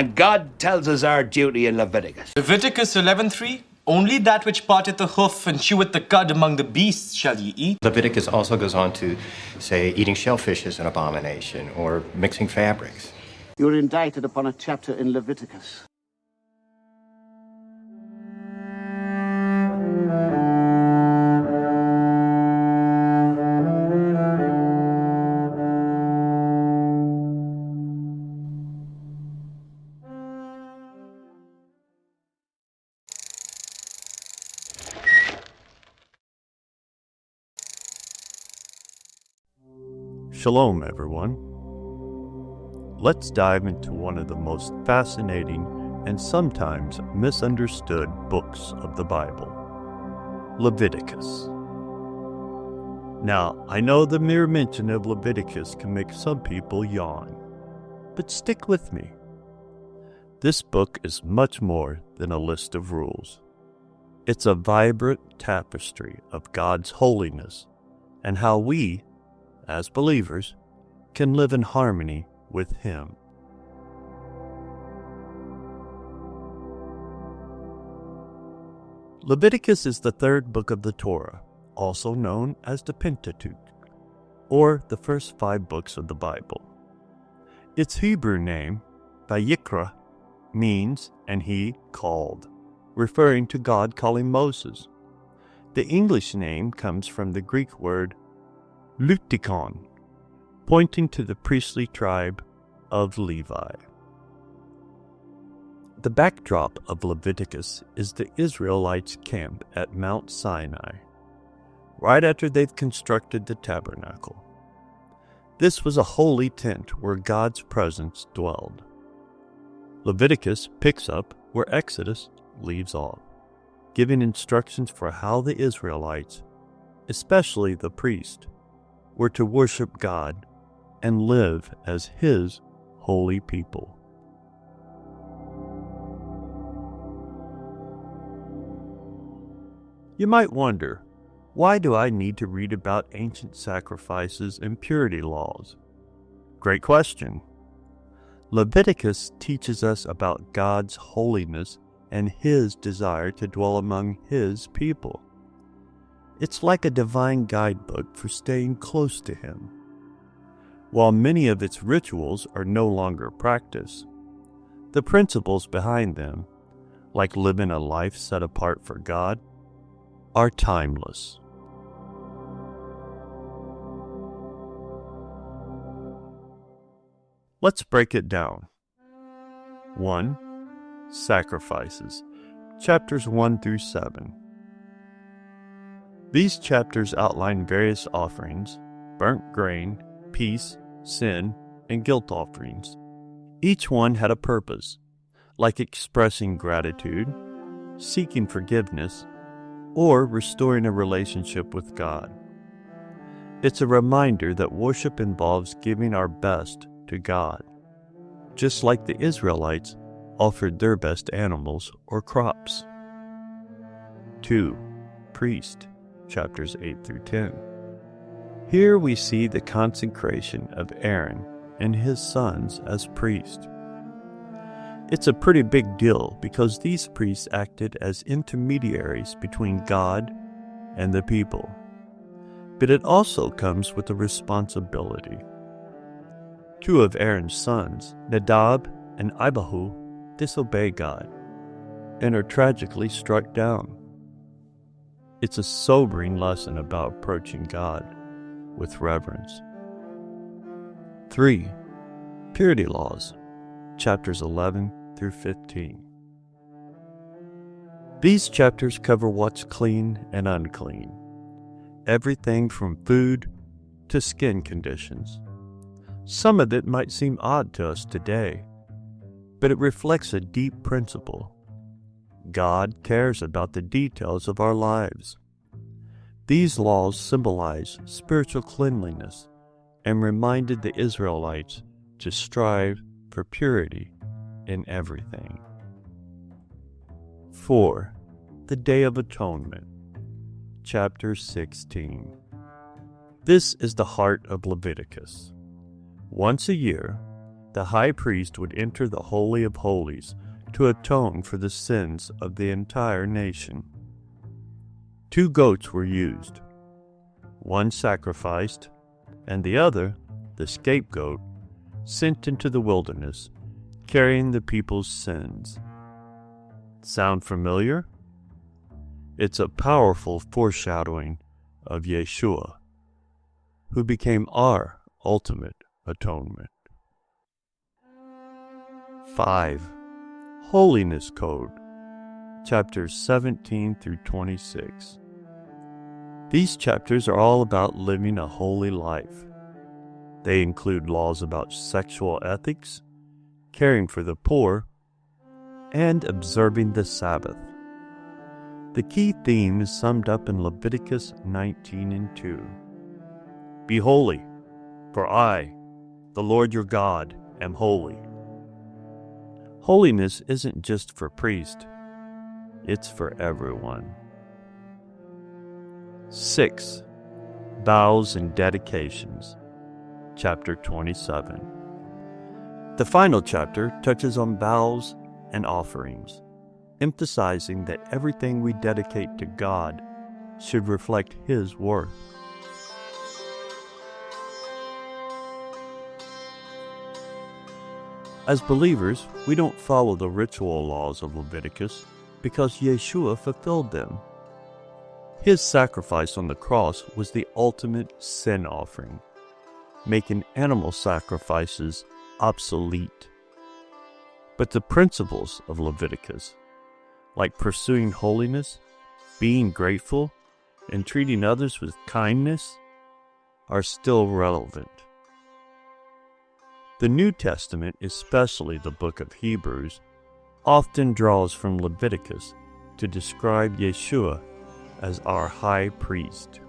And God tells us our duty in Leviticus. Leviticus 11:3, only that which parteth the hoof and cheweth the cud among the beasts shall ye eat. Leviticus also goes on to say eating shellfish is an abomination, or mixing fabrics. You're indicted upon a chapter in Leviticus. Shalom, everyone. Let's dive into one of the most fascinating and sometimes misunderstood books of the Bible, Leviticus. Now, I know the mere mention of Leviticus can make some people yawn, but stick with me. This book is much more than a list of rules. It's a vibrant tapestry of God's holiness and how we, as believers, can live in harmony with Him. Leviticus is the third book of the Torah, also known as the Pentateuch, or the first 5 books of the Bible. Its Hebrew name, Vayikra, means, "and he called," referring to God calling Moses. The English name comes from the Greek word Leutikon, pointing to the priestly tribe of Levi. The backdrop of Leviticus is the Israelites' camp at Mount Sinai, right after they've constructed the tabernacle. This was a holy tent where God's presence dwelled. Leviticus picks up where Exodus leaves off, giving instructions for how the Israelites, especially the priest, were to worship God and live as His holy people. You might wonder, why do I need to read about ancient sacrifices and purity laws? Great question. Leviticus teaches us about God's holiness and His desire to dwell among His people. It's like a divine guidebook for staying close to Him. While many of its rituals are no longer practiced, the principles behind them, like living a life set apart for God, are timeless. Let's break it down. 1. Sacrifices, chapters 1 through 7. These chapters outline various offerings, burnt grain, peace, sin, and guilt offerings. Each one had a purpose, like expressing gratitude, seeking forgiveness, or restoring a relationship with God. It's a reminder that worship involves giving our best to God, just like the Israelites offered their best animals or crops. 2. Priest, chapters 8 through 10. Here we see the consecration of Aaron and his sons as priests. It's a pretty big deal because these priests acted as intermediaries between God and the people. But it also comes with a responsibility. 2 of Aaron's sons, Nadab and Abihu, disobey God and are tragically struck down. It's a sobering lesson about approaching God with reverence. 3. Purity laws, chapters 11 through 15. These chapters cover what's clean and unclean, everything from food to skin conditions. Some of it might seem odd to us today, but it reflects a deep principle. God cares about the details of our lives. These laws symbolize spiritual cleanliness and reminded the Israelites to strive for purity in everything. 4. The Day of Atonement, chapter 16. This is the heart of Leviticus. Once a year, the high priest would enter the Holy of Holies to atone for the sins of the entire nation. 2 goats were used, one sacrificed, and the other, the scapegoat, sent into the wilderness, carrying the people's sins. Sound familiar? It's a powerful foreshadowing of Yeshua, who became our ultimate atonement. 5. Holiness Code, chapters 17 through 26. These chapters are all about living a holy life. They include laws about sexual ethics, caring for the poor, and observing the Sabbath. The key theme is summed up in Leviticus 19:2. Be holy, for I, the Lord your God, am holy. Holiness isn't just for priests, it's for everyone. 6. Vows and Dedications, chapter 27. The final chapter touches on vows and offerings, emphasizing that everything we dedicate to God should reflect His worth. As believers, we don't follow the ritual laws of Leviticus because Yeshua fulfilled them. His sacrifice on the cross was the ultimate sin offering, making animal sacrifices obsolete. But the principles of Leviticus, like pursuing holiness, being grateful, and treating others with kindness, are still relevant. The New Testament, especially the book of Hebrews, often draws from Leviticus to describe Yeshua as our high priest.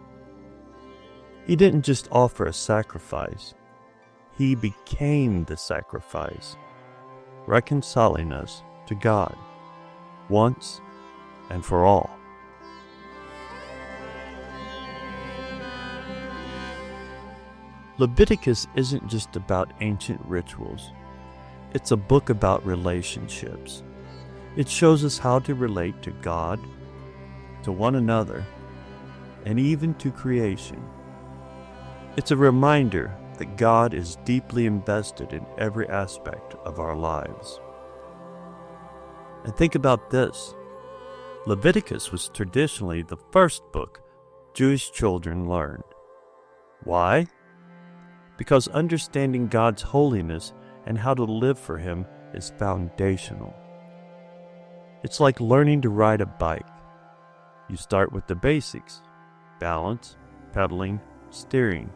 He didn't just offer a sacrifice, He became the sacrifice, reconciling us to God once and for all. Leviticus isn't just about ancient rituals. It's a book about relationships. It shows us how to relate to God, to one another, and even to creation. It's a reminder that God is deeply invested in every aspect of our lives. And think about this. Leviticus was traditionally the first book Jewish children learned. Why? Because understanding God's holiness and how to live for Him is foundational. It's like learning to ride a bike. You start with the basics: balance, pedaling, steering.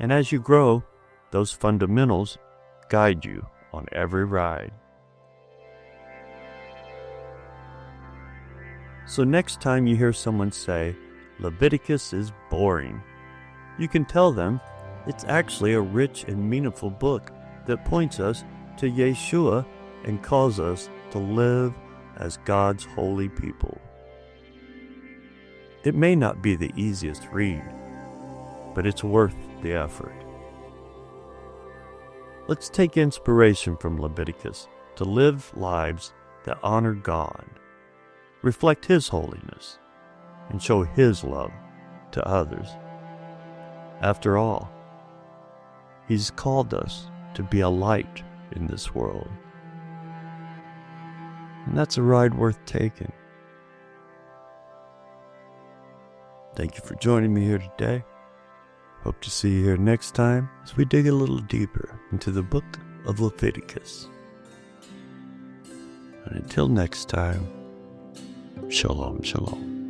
And as you grow, those fundamentals guide you on every ride. So next time you hear someone say, Leviticus is boring, you can tell them it's actually a rich and meaningful book that points us to Yeshua and calls us to live as God's holy people. It may not be the easiest read, but it's worth the effort. Let's take inspiration from Leviticus to live lives that honor God, reflect His holiness, and show His love to others. After all, He's called us to be a light in this world. And that's a ride worth taking. Thank you for joining me here today. Hope to see you here next time as we dig a little deeper into the book of Leviticus. And until next time, Shalom, Shalom.